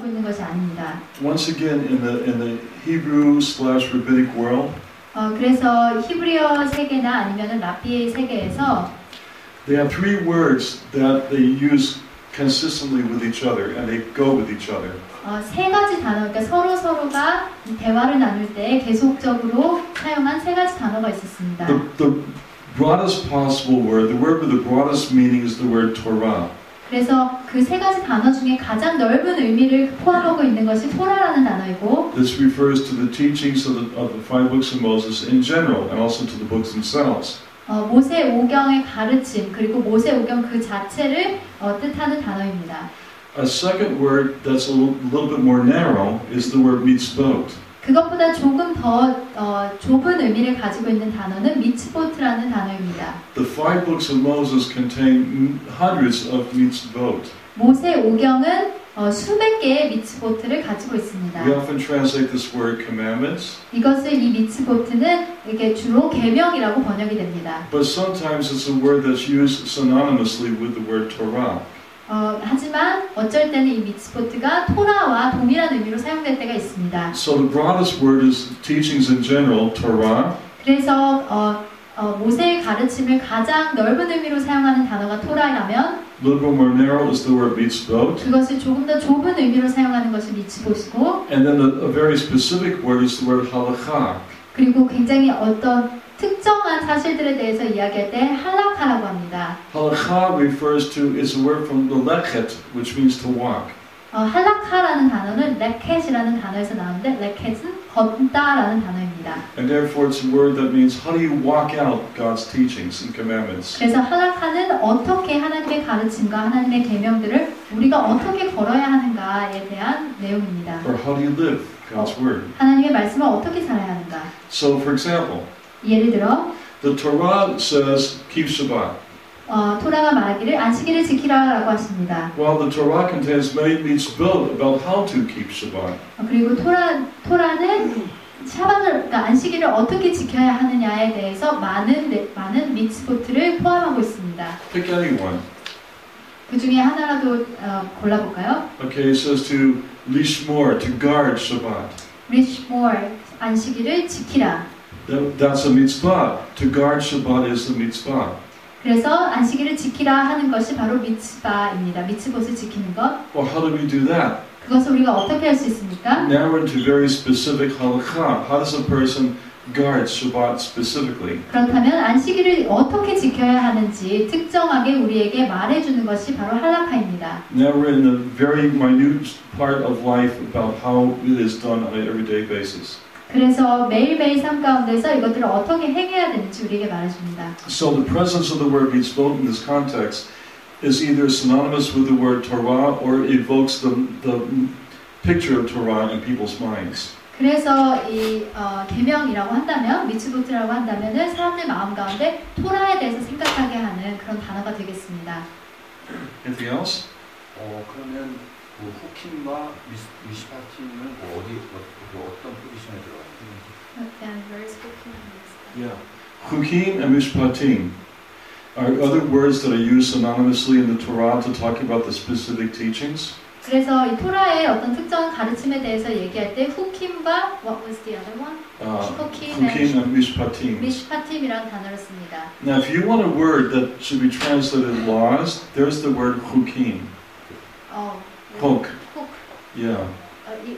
있는 것이 아닙니다. Once again, in the Hebrew/Rabbinic world, 그래서 히브리어 세계나 아니면은 랍비의 세계에서 they have three words that they use consistently with each other, and they go with each other. 세 가지 단어, 그러니까 서로가 대화를 나눌 때 계속적으로 사용한 세 가지 단어가 있었습니다. The broadest possible word, the word with the broadest meaning is the word Torah. 그래서 그 세 가지 단어 중에 가장 넓은 의미를 포함하고 있는 것이 토라라는 단어이고 This refers to the teachings of the five books of Moses in general, and also to the books themselves. 모세 오경의 가르침 그리고 모세 오경 그 자체를 뜻하는 단어입니다. A second word that's a little bit more narrow is the word mitzvot. 그것보다 조금 더 좁은 의미를 가지고 있는 단어는 미츠보트라는 단어입니다. The five books of Moses contain hundreds of mitzvot. 모세 오경은 수백 개의 미츠보트를 가지고 있습니다. We often translate this word commandments. 이것을 이 미츠보트는 이게 주로 계명이라고 번역이 됩니다. But sometimes it's a word that's used synonymously with the word Torah. 하지만 어쩔 때는 이 미츠보트가 토라와 동일한 의미로 사용될 때가 있습니다. So the broadest word is teachings in general, Torah. 그래서 모세의 가르침을 가장 넓은 의미로 사용하는 단어가 토라라면 A little bit more narrow is the word mitzvot. 그것을 조금 더 좁은 의미로 사용하는 것이 미츠보트고 And then a very specific word is the word halakha. 그리고 굉장히 어떤 특정한 사실들에 대해서 이야기할 때 할라카라고 합니다. Halakha refers to, it's a word from the lekhet, which means to walk. 할라카라는 단어는 레켓이라는 단어에서 나오는데 레켓은 걷다라는 단어입니다. And therefore it's a word that means how do you walk out God's teachings and commandments. 그래서 할라카는 어떻게 하나님의 가르침과 하나님의 계명들을 우리가 어떻게 걸어야 하는가에 대한 내용입니다. Or how do you live God's word. 하나님의 말씀을 어떻게 살아야 하는가. So for example, 예를 들어 the Torah says keep Shabbat. 토라가 말하기를 안식일을 지키라라고 하십니다. While the Torah contains many mitzvot about how to keep Shabbat. 그리고 토라는 샤밧을 그러니까 안식일을 어떻게 지켜야 하느냐에 대해서 많은 미츠보트를 포함하고 있습니다. Pick anyone. 그 중에 하나라도 골라볼까요? Okay, it says to lishmor, to guard Shabbat. 리시모어 안식일을 지키라. That's a mitzvah. To guard Shabbat is the mitzvah. 그래서 안식일을 지키라 하는 것이 바로 미츠바입니다. 미츠봇을 지키는 것. Well, how do we do that? 그것을 우리가 어떻게 할 수 있습니까? Now we're into very specific halakha. How does a person guard Shabbat specifically? 그렇다면 안식일을 어떻게 지켜야 하는지 특정하게 우리에게 말해주는 것이 바로 할라카입니다. Now we're in the very minute part of life about how it is done on an everyday basis. 그래서 매일매일 삶 가운데서 이것들을 어떻게 행해야 되는지 우리에게 말해줍니다. So the presence of the word mitzvot in this context is either synonymous with the word Torah or evokes the picture of Torah in people's minds. 그래서 이 계명이라고 한다면 미츠보트라고 한다면은 사람들 마음 가운데 토라에 대해서 생각하게 하는 그런 단어가 되겠습니다. Anything else? 그러면 후킴과 미시파티는 어떤 포지션에 들어가요? Yeah. Hukim and Mishpatim are other words that are used synonymously in the Torah to talk about the specific teachings. 그래서 이 토라의 어떤 특정 가르침에 대해서 얘기할 때 후킴과 what was the other one? Hukim and Mishpatim. 미시파팀이라는 단어를 씁니다. Now, if you want a word that should be translated laws, there's the word Hukim. Huk. Yeah.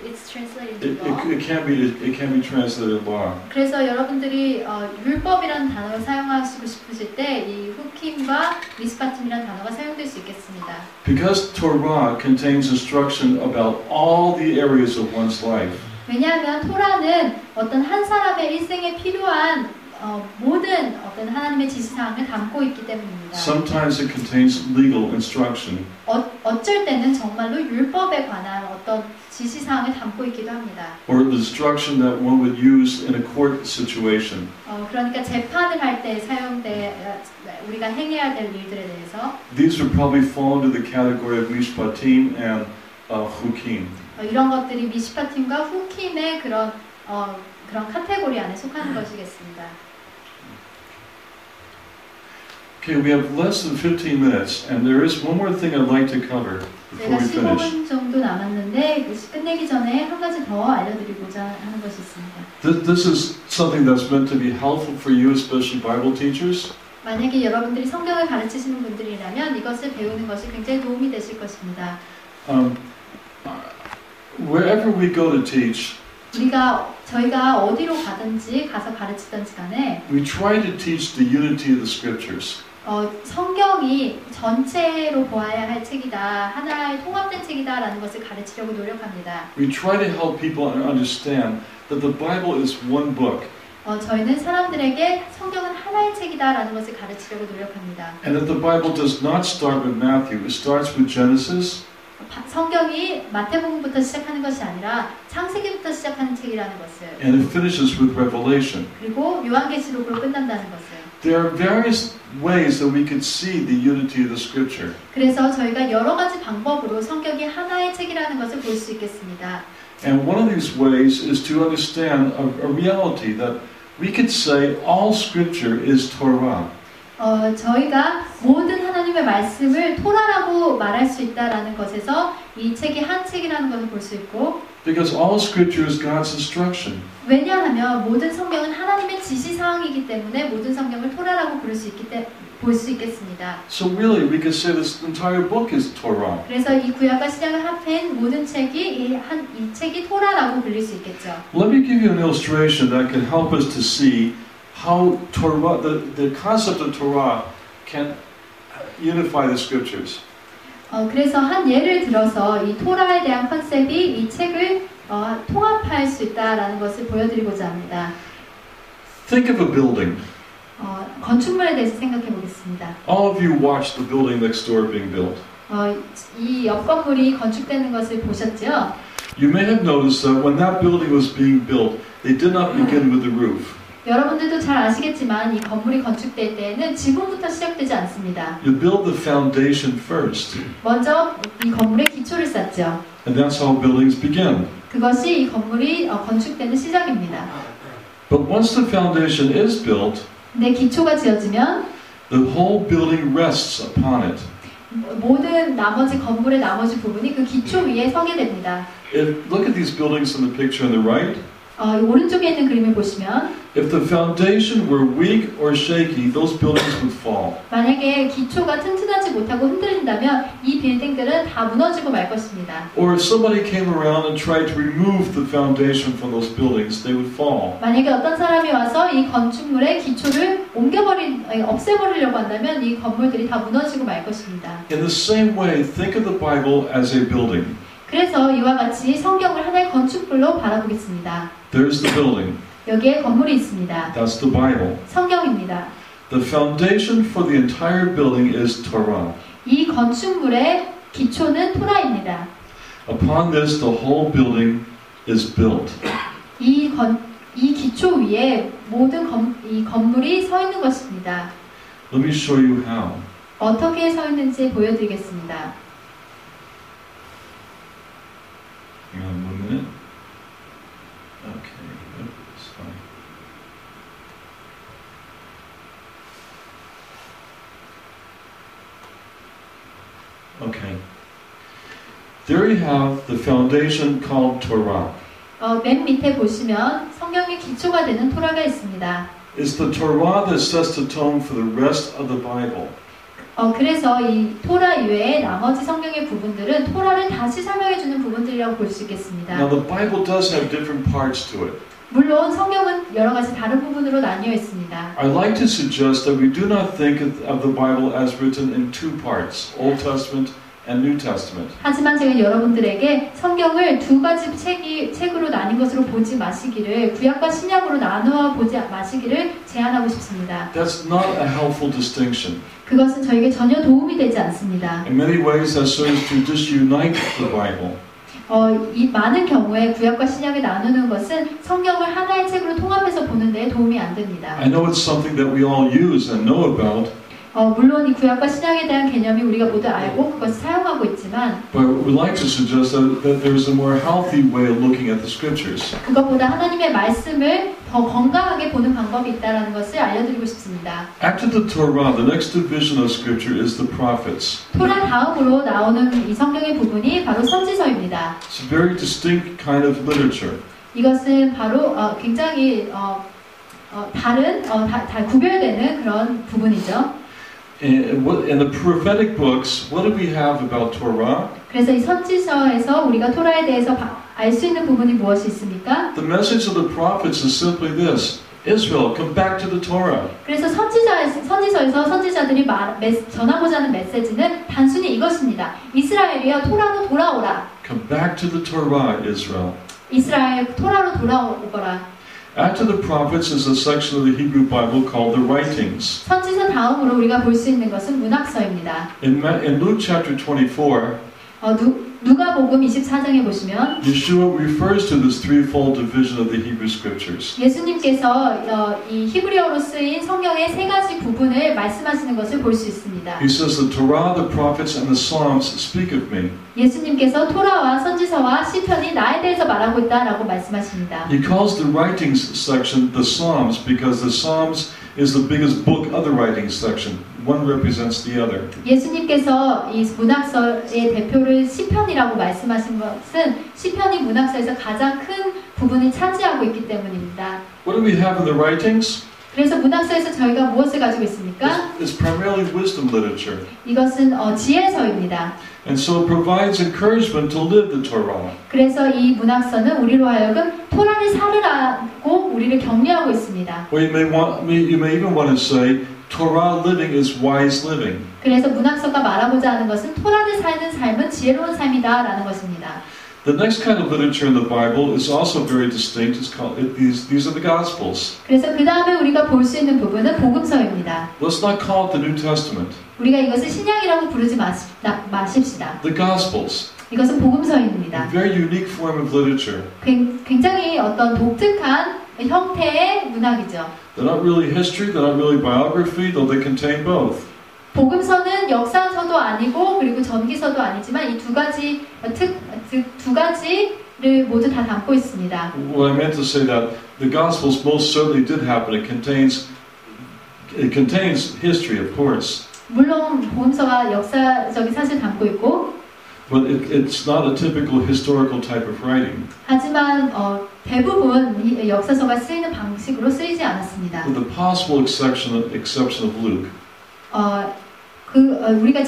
It's translated into law. It can be translated law. 그래서 여러분들이 율법이라는 단어를 사용하시고 싶으실 때 이 후킴과 미스파팀이라는 단어가 사용될 수 있겠습니다. Because Torah contains instruction about all the areas of one's life. 왜냐하면 토라는 어떤 한 사람의 일생에 필요한 모든 어떤 하나님의 지시사항을 담고 있기 때문입니다. Sometimes it contains legal instruction. 어쩔 때는 정말로 율법에 관한 어떤 지시사항을 담고 있기도 합니다. Or the instruction that one would use in a court situation. 그러니까 재판을 할 때 우리가 행해야 될 일들에 대해서. These would probably fall into the category of mishpatim and hukim. 이런 것들이 미시파팀과 후킴의 그런 카테고리 안에 속하는 것이겠습니다. Okay, we have less than 15 minutes, and there is one more thing I'd like to cover. 제가 before we finish. 15분 정도 남았는데 끝내기 전에 한 가지 더 알려드리고자 하는 것이 있습니다. This is something that's meant to be helpful for you, especially Bible teachers. 만약에 여러분들이 성경을 가르치시는 분들이라면 이것을 배우는 것이 굉장히 도움이 되실 것입니다. Wherever we go to teach, 저희가 어디로 가든지 가서 가르치든지 간에 we try to teach the unity of the scriptures. 성경이 전체로 보아야 할 책이다, 하나의 통합된 책이다라는 것을 가르치려고 노력합니다. We try to help people understand that the Bible is one book. 저희는 사람들에게 성경은 하나의 책이다라는 것을 가르치려고 노력합니다. And that the Bible does not start with Matthew. It starts with Genesis. 성경이 마태복음부터 시작하는 것이 아니라 창세기부터 시작하는 책이라는 것을. And it finishes with Revelation. 그리고 요한계시록으로 끝난다는 것을. There are various ways that we could see the unity of the Scripture. 그래서 저희가 여러 가지 방법으로 성경이 하나의 책이라는 것을 볼 수 있겠습니다. And one of these ways is to understand a reality that we could say all Scripture is Torah. 저희가 모든 하나님의 말씀을 토라라고 말할 수 있다라는 것에서 이 책이 한 책이라는 것을 볼 수 있고, Because all Scripture is God's instruction. 왜냐하면 모든 성경은 하나님의 지시사항이기 때문에 모든 성경을 토라라고 볼 수 있겠습니다. So really, we could say this entire book is Torah. 그래서 이 구약과 신약을 합한 모든 책이 이 책이 토라라고 불릴 수 있겠죠. Let me give you an illustration that can help us to see how Torah, the concept of Torah can unify the Scriptures. 그래서 한 예를 들어서 이 토라에 대한 컨셉이 이 책을 통합할 수 있다라는 것을 보여드리고자 합니다. Think of a building. 건축물에 대해서 생각해 보겠습니다. All of you watched the building next door being built. 이 옆 건물이 건축되는 것을 보셨죠? You may have noticed that when that building was being built, they did not begin with the roof. 여러분들도 잘 아시겠지만 이 건물이 건축될 때에는 지붕부터 시작되지 않습니다. You build the foundation first. 먼저 이 건물의 기초를 쌓죠. And that's how buildings begin. 그것이 이 건물이 건축되는 시작입니다. But once the foundation is built, 근데 기초가 지어지면 the whole building rests upon it. 모든 나머지 건물의 나머지 부분이 그 기초 위에 서게 됩니다. Look at these buildings in the picture on the right. 오른쪽에 있는 그림을 보시면 If the foundation were weak or shaky, those buildings would fall. 만약에 기초가 튼튼하지 못하고 흔들린다면 이 빌딩들은 다 무너지고 말 것입니다. Or if somebody came around and tried to remove the foundation from those buildings, they would fall. 만약에 어떤 사람이 와서 이 건축물의 기초를 없애버리려고 한다면 이 건물들이 다 무너지고 말 것입니다. In the same way, think of the Bible as a building. 그래서 이와 같이 성경을 하나의 건축물로 바라보겠습니다. There's the building. 여기에 건물이 있습니다. That's the Bible. 성경입니다. The foundation for the entire building is Torah. 이 건축물의 기초는 토라입니다. Upon this, the whole building is built. 이 기초 위에 모든 이 건물이 서 있는 것입니다. Let me show you how. 어떻게 서 있는지 보여드리겠습니다. Hang on 1 minute. Okay, that's fine. Okay. There you have the foundation called Torah. 맨 밑에 보시면 성경의 기초가 되는 토라가 있습니다. It's the Torah that sets the tone for the rest of the Bible. 그래서 이 토라 이외에 나머지 성경의 부분들은 토라를 다시 설명해주는 부분들이라고 볼 수 있겠습니다. Now the Bible does have different parts to it. 물론 성경은 여러 가지 다른 부분으로 나뉘어 있습니다. I'd like to suggest that we do not think of the Bible as written in two parts, Old Testament and New Testament. 하지만 제가 여러분들에게 성경을 두 가지 책으로 나뉜 것으로 보지 마시기를, 구약과 신약으로 나누어 보지 마시기를 제안하고 싶습니다. That's not a helpful distinction. 그것은 저에게 전혀 도움이 되지 않습니다. In many ways, that serves to disunite the Bible. 이 많은 경우에 구약과 신약을 나누는 것은 성경을 하나의 책으로 통합해서 보는 데 도움이 안 됩니다. I know it's something that we all use and know about. 물론 이 구약과 신약에 대한 개념이 우리가 모두 알고 그것을 사용하고 있지만, But we'd like to suggest that there's a more healthy way of looking at the Scriptures. 그것보다 하나님의 말씀을 더 건강하게 보는 방법이 있다는 것을 알려드리고 싶습니다. After the Torah, the next division of Scripture is the prophets. 토라 다음으로 나오는 이 성경의 부분이 바로 선지서입니다. It's a very distinct kind of literature. 이것은 바로 굉장히 다른 다 구별되는 그런 부분이죠. In the prophetic books, what do we have about Torah? 그래서 이 선지서에서 우리가 토라에 대해서 알 수 있는 부분이 무엇이 있습니까? The message of the prophets is simply this: Israel, come back to the Torah. 그래서 선지서에서 선지자들이 전하고자 하는 메시지는 단순히 이것입니다. 이스라엘이여 토라로 돌아오라. Come back to the Torah, Israel. 이스라엘 토라로 돌아오거라. After the prophets is a section of the Hebrew Bible called the writings. 선지서 다음으로 우리가 볼 수 있는 것은 문학서입니다. In Luke chapter 24, 누가복음 24장에 보시면 Yeshua refers to this threefold division of the Hebrew Scriptures. 예수님께서 이 히브리어로 쓰인 성경의 세 가지 부분을 말씀하시는 것을 볼 수 있습니다. He says, the Torah, the prophets, and the Psalms speak of me. 예수님께서 토라와 선지서와 시편이 나에 대해서 말하고 있다라고 말씀하십니다. He calls the writings section the Psalms because the Psalms is the biggest book of the writings section. One represents the other. 예수님께서 이 문학서의 대표를 시편이라고 말씀하신 것은 시편이 문학서에서 가장 큰 부분을 차지하고 있기 때문입니다. What do we have in the writings? 그래서 문학서에서 저희가 무엇을 가지고 있습니까? It's primarily wisdom literature. 이것은 지혜서입니다. And so it provides encouragement to live the Torah. 그래서 이 문학서는 우리로 하여금 토라를 살으라고 우리를 격려하고 있습니다. Or you may even want to say, Torah living is wise living. 그래서 문학서가 말하고자 하는 것은 토라를 사는 삶은 지혜로운 삶이다라는 것입니다. The next kind of literature in the Bible is also very distinct. It's called, these are the Gospels. 그래서 그 다음에 우리가 볼 수 있는 부분은 복음서입니다. Let's not call it the New Testament. 우리가 이것을 신약이라고 부르지 마십시다. The Gospels. 이것은 복음서입니다. A very unique form of literature. 굉장히 어떤 독특한 형태의 문학이죠. They're not really history, they're not really biography, though they contain both. 복음서는 역사서도 아니고 그리고 전기서도 아니지만 이 두 가지를 모두 다 담고 있습니다. What I meant to say that the Gospels most certainly did happen. It contains history, of course. 물론 복음서가 역사적인 사실 담고 있고, but it's not a typical historical type of writing. 하지만 대부분 이 역사서가 쓰이는 방식으로 쓰이지 않았습니다. With the possible exception of Luke. 우리가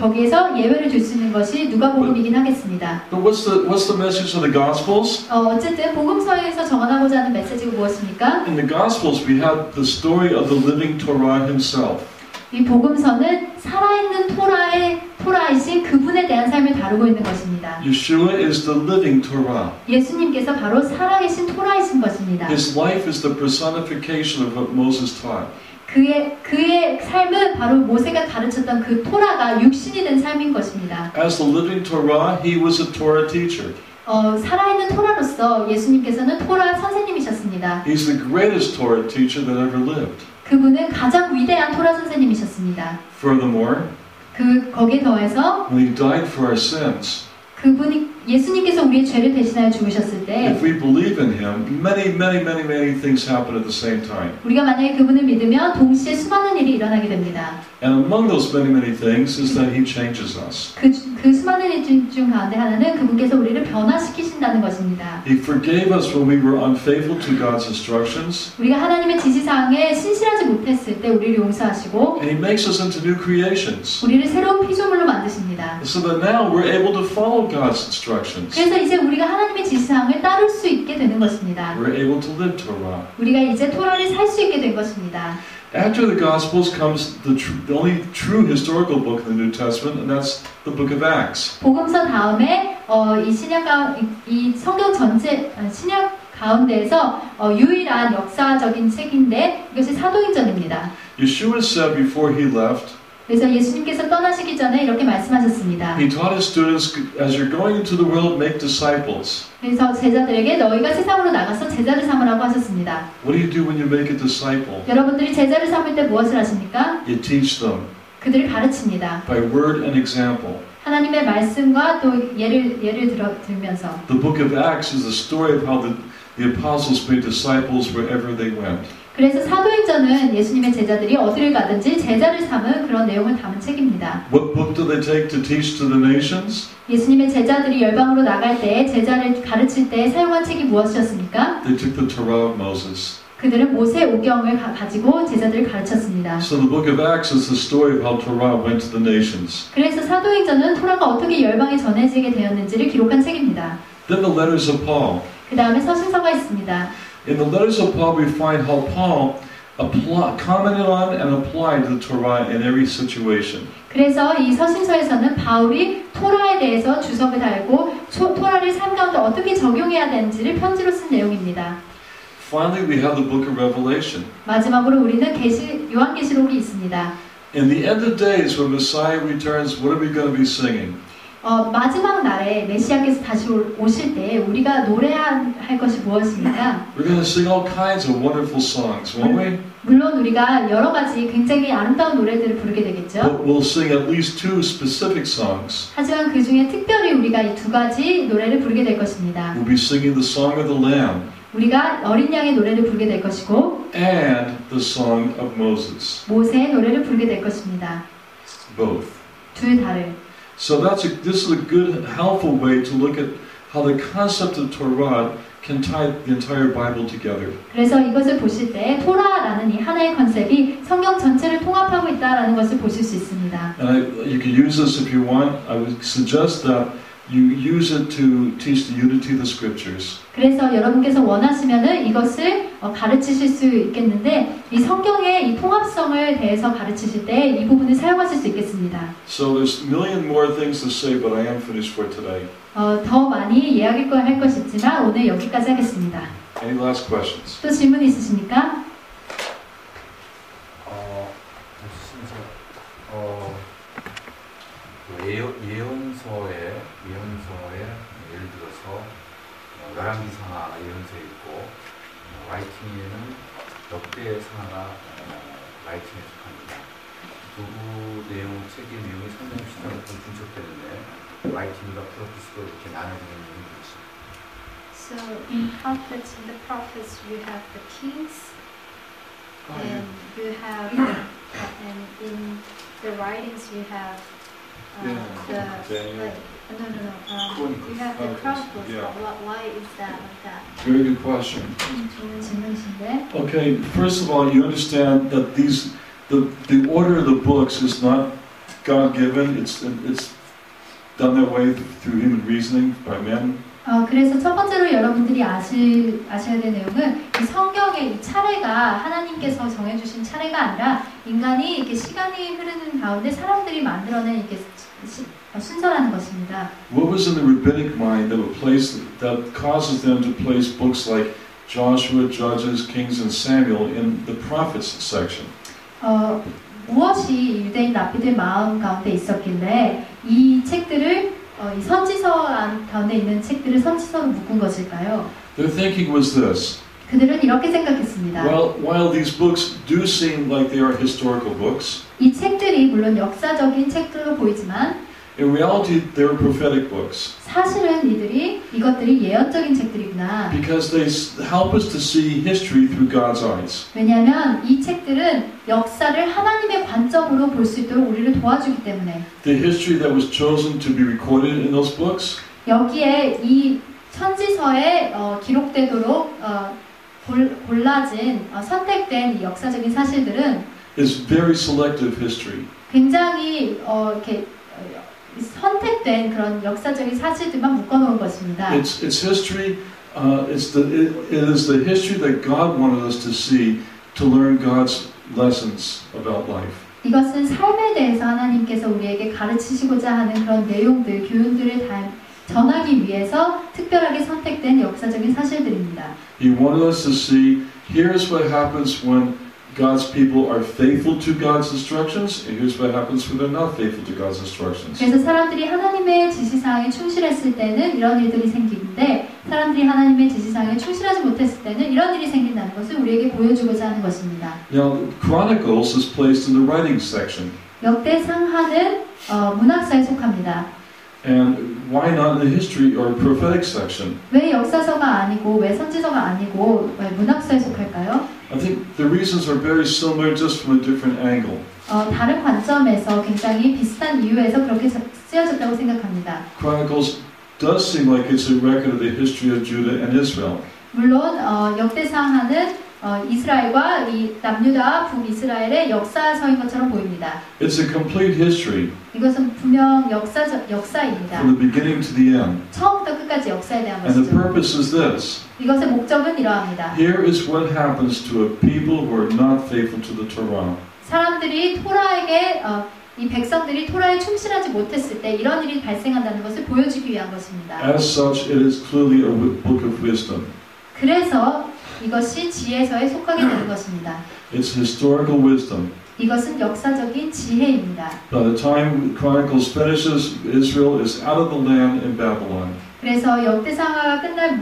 거기에서 예외를 줄 수 있는 것이 누가복음이긴 하겠습니다. But what's the message of the Gospels? 어쨌든 복음서에서 정언하고자 하는 메시지가 무엇입니까? In the Gospels, we have the story of the living Torah himself. 이 복음서는 살아있는 토라이신 그분에 대한 삶을 다루고 있는 것입니다. Yeshua is the living Torah. 예수님께서 바로 살아계신 토라이신 것입니다. His life is the personification of what Moses taught. 그의 삶은 바로 모세가 가르쳤던 그 토라가 육신이 된 삶인 것입니다. As the living Torah, he was a Torah teacher. 살아있는 토라로서 예수님께서는 토라 선생님이셨습니다. He's the greatest Torah teacher that ever lived. 그분은 가장 위대한 토라 선생님이셨습니다. Furthermore, 거기에 더해서 when he died for our sins, 예수님께서 우리의 죄를 대신하여 죽으셨을 때 if we believe in him, many things happen at the same time. 우리가 만약에 그분을 믿으면 동시에 수많은 일이 일어나게 됩니다. And among those many things is that he changes us. 그 수많은 일 중 가운데 하나는 그분께서 우리를 변화시키신다는 것입니다. He forgave us when we were unfaithful to God's instructions. 우리가 하나님의 지시사항에 신실하지 못했을 때 우리를 용서하시고 And he makes us into new creations. 우리를 새로운 피조물로 만드십니다. So that now we're able to follow God's instructions. 그래서 이제 우리가 하나님의 지시사항을 따를 수 있게 되는 것입니다. We're able to live Torah. 우리가 이제 토라를 살 수 있게 된 것입니다. After the Gospels comes the only true historical book in the New Testament, and that's the book of Acts. 복음서 다음에 이 성경 신약 가운데에서 유일한 역사적인 책인데 이것이 사도행전입니다. Yeshua said before he left, 그래서 예수님께서 떠나시기 전에 이렇게 말씀하셨습니다. He taught his students, as you're going into the world, make disciples. 그래서 제자들에게 너희가 세상으로 나가서 제자를 삼으라고 하셨습니다. What do you do when you make a disciple? 여러분들이 제자를 삼을 때 무엇을 하십니까? You teach them 그들을 가르칩니다. by word and example. 하나님의 말씀과 또 예를 들면서 The book of Acts is a story of how the apostles made disciples wherever they went. 그래서 사도행전은 예수님의 제자들이 어디를 가든지 제자를 삼은 그런 내용을 담은 책입니다. What book do they take to teach to the nations? 예수님의 제자들이 열방으로 나갈 때 제자를 가르칠 때 사용한 책이 무엇이었습니까? They took the Torah of Moses. 그들은 모세 오경을 가지고 제자들을 가르쳤습니다. So the book of Acts is the story of how Torah went to the nations. 그래서 사도행전은 토라가 어떻게 열방에 전해지게 되었는지를 기록한 책입니다. Then the letters of Paul. 그 다음에 서신서가 있습니다. In the letters of Paul, we find how Paul commented on and applied the Torah in every situation. 그래서 이 서신서에서는 바울이 토라에 대해서 주석을 달고 토라를 삶 가운데 어떻게 적용해야 되는지를 편지로 쓴 내용입니다. Finally, we have the book of Revelation. 마지막으로 우리는 요한계시록이 있습니다. In the end of days, when Messiah returns, what are we going to be singing? 마지막 날에 메시아께서 다시 오실 때 우리가 노래할 것이 무엇입니까? We're going to sing all kinds of wonderful songs, won't we? 물론 우리가 여러 가지 굉장히 아름다운 노래들을 부르게 되겠죠. But we'll sing at least two specific songs. 하지만 그 중에 특별히 우리가 이 두 가지 노래를 부르게 될 것입니다. We'll be singing the song of the Lamb 우리가 어린 양의 노래를 부르게 될 것이고 and the song of Moses. 모세의 노래를 부르게 될 것입니다. Both. 둘 다를. So this is a good, helpful way to look at how the concept of Torah can tie the entire Bible together. 그래서 이것을 보실 때 토라라는 이 하나의 컨셉이 성경 전체를 통합하고 있다라는 것을 보실 수 있습니다. And you can use this if you want. I would suggest that you use it to teach the unity of the Scriptures. 그래서 여러분께서 원하시면은 이것을 가르치실 수 있겠는데 이 성경의 이 통합성을 대해서 가르치실 때 이 부분을 사용하실 수 있겠습니다. So there's a million more things to say, but I am finished for today. 더 많이 이야기할 것이 있지만 오늘 여기까지 하겠습니다. Any last questions? 또 질문 있으십니까? 예언서에 예를 들어서 열왕기상하 예언서에 있고 라이팅에는 역대상하가 라이팅에 속합니다. 두 내용 책의 내용이 성경 시대로 분석되는데 라이팅과 프로피스로 이렇게 나눠지는 이유는 뭐죠? So in the prophets you have the kings, and you have, and in the writings you have you have the chronicles. Yeah. Why is that like that? Very good question. 좋은 질문이신데. Okay, first of all, you understand that the order of the books is not God-given. It's done that way through human reasoning by men. 그래서 첫 번째로 여러분들이 아셔야 될 내용은 이 성경의 이 차례가 하나님께서 정해주신 차례가 아니라 인간이 이렇게 시간이 흐르는 가운데 사람들이 만들어낸 이렇게 순서라는 것입니다. What was in the rabbinic mind that causes them to place books like Joshua, Judges, Kings, and Samuel in the prophets section? 무엇이 유대인 랍비들 마음 가운데 있었길래 이 책들을 이 선지서 가운데 있는 책들을 선지서로 묶은 것일까요? Their thinking was this. 그들은 이렇게 생각했습니다. Well, while these books do seem like they are historical books, 이 책들이 물론 역사적인 책들로 보이지만 in reality they are prophetic books. 사실은 이것들이 예언적인 책들이구나. Because they help us to see history through God's eyes. 왜냐하면 이 책들은 역사를 하나님의 관점으로 볼 수 있도록 우리를 도와주기 때문에 The history that was chosen to be recorded in those books 여기에 이 선지서에 기록되도록 골라진 선택된 이 역사적인 사실들은 is very selective history. 굉장히 이렇게 선택된 그런 역사적인 사실들만 묶어놓은 것입니다. It's history. It is the history that God wanted us to see to learn God's lessons about life. 이것은 삶에 대해서 하나님께서 우리에게 가르치시고자 하는 그런 내용들, 교훈들을 전하기 위해서 특별하게 선택된 역사적인 사실들입니다. He wanted us to see here's what happens when God's people are faithful to God's instructions, and here's what happens when they're not faithful to God's instructions. 그래서 사람들이 하나님의 지시사항에 충실했을 때는 이런 일들이 생기는데 사람들이 하나님의 지시사항에 충실하지 못했을 때는 이런 일이 생긴다는 것을 우리에게 보여주고자 하는 것입니다. Now, Chronicles is placed in the writing section. 역대상하는 문학사에 속합니다. And why not in the history or prophetic section? 왜 역사서가 아니고 왜 선지서가 아니고 왜 문학사에 속할까요? I think the reasons are very similar just from a different angle. 다른 관점에서 굉장히 비슷한 이유에서 그렇게 쓰여졌다고 생각합니다. Chronicles does seem like it's a record of the history of Judah and Israel. 물론 역대상하는 이스라엘과 이 남유다와 북이스라엘의 역사서인 것처럼 보입니다. It's a complete history 이것은 분명 역사입니다. from the beginning to the end. 처음부터 끝까지 역사에 대한 And the 것이죠. purpose is this. 이것의 목적은 이러합니다. Here is what happens to a people who are not faithful to the Torah. 사람들이 토라에게 이 백성들이 토라에 충실하지 못했을 때 이런 일이 발생한다는 것을 보여주기 위한 것입니다. As such, it is clearly a book of wisdom. 그래서 이것이 지혜서에 속하게 되는 것입니다. It's historical wisdom. 이것은 역사적인 지혜입니다. By the time Chronicles finishes, Israel is out of the land in Babylon. 그래서 역대상하가 끝날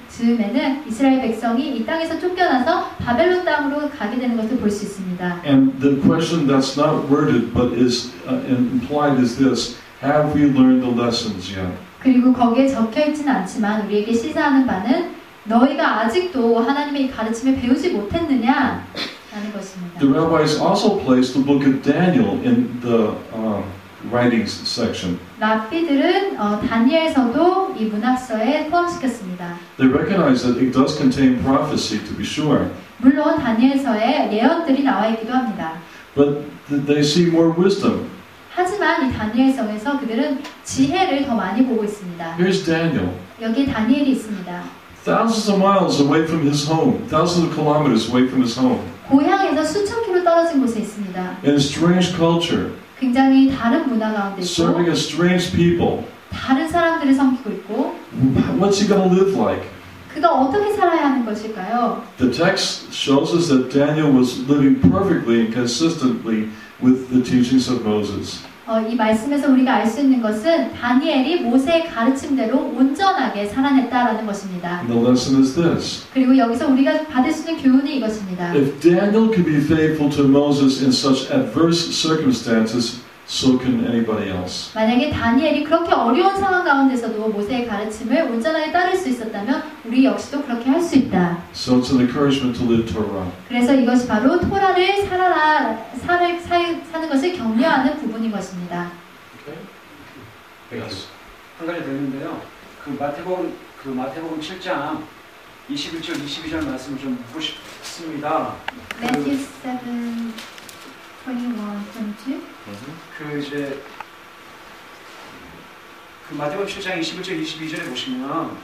즈음에는 이스라엘 백성이 이 땅에서 쫓겨나서 바벨론 땅으로 가게 되는 것을 볼 수 있습니다. And the question that's not worded but is implied is this: Have we learned the lessons yet? 그리고 거기에 적혀 있지는 않지만 우리에게 시사하는 바는 너희가 아직도 하나님의 가르침을 배우지 못했느냐? 라는 것입니다. The rabbis also placed the book of Daniel in the writings section. 랍비들은 다니엘서도 이 문학서에 포함시켰습니다. They recognize that it does contain prophecy, to be sure, 물론 다니엘서에 예언들이 나와 있기도 합니다. but they see more wisdom. 하지만 이 다니엘서에서 그들은 지혜를 더 많이 보고 있습니다. Here's Daniel. 여기 다니엘이 있습니다. Thousands of miles away from his home, thousands of kilometers away from his home, 고향에서 수천 킬로 떨어진 곳에 있습니다. in a strange culture, 굉장히 다른 문화 가운데 있고 serving a strange people. 다른 사람들을 섬기고 있고 What's he going to live like? 그가 어떻게 살아야 하는 것일까요? The text shows us that Daniel was living perfectly and consistently with the teachings of Moses. 이 말씀에서 우리가 알 수 있는 것은 다니엘이 모세의 가르침대로 온전하게 살아냈다라는 것입니다. And the lesson is this. 그리고 여기서 우리가 받을 수 있는 교훈이 이것입니다. If Daniel could be faithful to Moses in such adverse circumstances, so can anybody else. 만약에 다니엘이 그렇게 어려운 상황 가운데서도 모세의 가르침을 온전하게 따를 수 있었다면 우리 역시도 그렇게 할 수 있다. So it's an encouragement to live Torah. 그래서 이것이 바로 토라를 사는 것을 격려하는 부분인 것입니다. Yes. 한 가지 더 있는데요. 마태복음 7장 21절 22절 말씀 좀 묻고 싶습니다. Matthew 7, 21, 22. 마태복음 7장 21절 22절에 보시면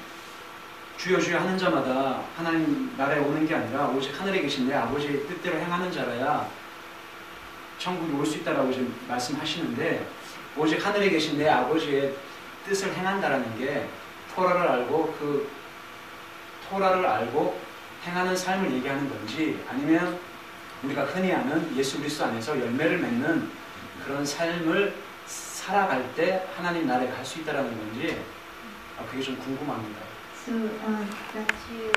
주여 주여 하는 자마다 하나님 나라에 오는 게 아니라 오직 하늘에 계신 내 아버지의 뜻대로 행하는 자라야 천국에 올 수 있다라고 지금 말씀하시는데, 오직 하늘에 계신 내 아버지의 뜻을 행한다라는 게 토라를 알고 행하는 삶을 얘기하는 건지, 아니면 우리가 흔히 아는 예수 그리스도 안에서 열매를 맺는 그런 삶을 살아갈 때 하나님 나라에 갈 수 있다라는 건지, 그게 좀 궁금합니다. So, Matthew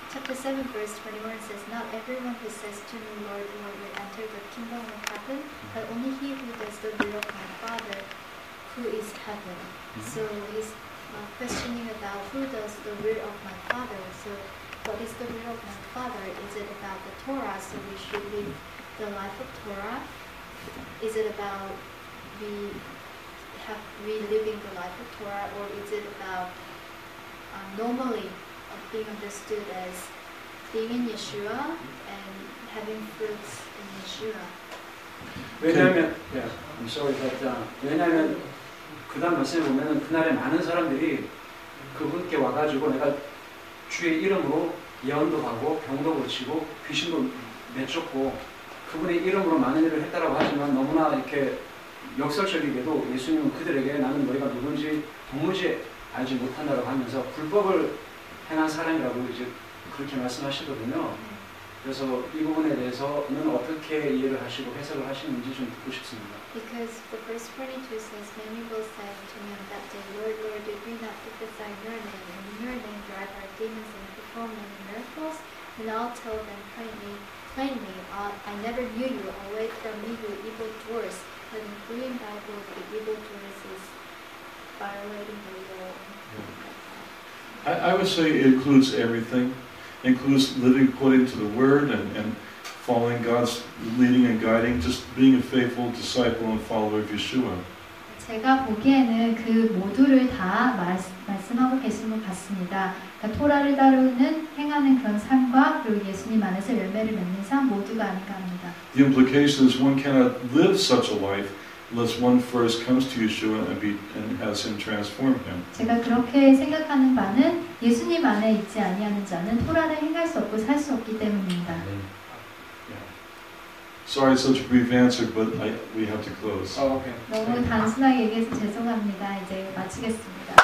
chapter 7 verse 21 says, Not everyone who says to me, Lord, Lord, will enter the kingdom of heaven, but only he who does the will of my Father who is heaven. So he's questioning about who does the will of my Father. So what is the will of my Father? Is it about the Torah, so we should live the life of Torah? Is it about we living the life of Torah, or is it about normally being understood as being in Yeshua and having fruits in Yeshua? 왜냐하면, I'm sorry, but 왜냐하면 그 다음 말씀에 보면은 그날에 많은 사람들이 그분께 와가지고 내가 주의 이름으로 예언도 하고 병도 고치고 귀신도 내쫓고 그분의 이름으로 많은 일을 했다라고 하지만, 너무나 이렇게 역설적이게도 예수님은 그들에게 나는 너희가 누군지 도무지 알지 못한다라고 하면서 불법을 행한 사람이라고 이제 그렇게 말씀하시거든요. 그래서 이 부분에 대해서는 어떻게 이해를 하시고 해석을 하시는지 좀 듣고 싶습니다. Because the verse 22 says, Many will say to me on that day, Lord, Lord, did we not prophesy in your name, and in your name drive out demons and perform many miracles? And I'll tell them plainly, I never knew you, away from me, you evil doers. But in Korean Bible, the evildoers is violating the law. I would say it includes everything. Includes living according to the Word and following God's leading and guiding, just being a faithful disciple and follower of Yeshua. 제가 보기에는 그 모두를 다 말씀하고 계신 것 같습니다. 그러니까 토라를 따르는 행하는 그런 삶과 그리고 예수님 안에서 열매를 맺는 삶 모두가 아닌가 합니다. The implication is one cannot live such a life unless one first comes to Yeshua and has Him transform him. 제가 그렇게 생각하는 바는 예수님 안에 있지 아니하는 자는 토라를 행할 수 없고 살 수 없기 때문입니다. Sorry, such a brief answer, but we have to close. Okay. 너무 단순하게 얘기해서 죄송합니다. 이제 마치겠습니다.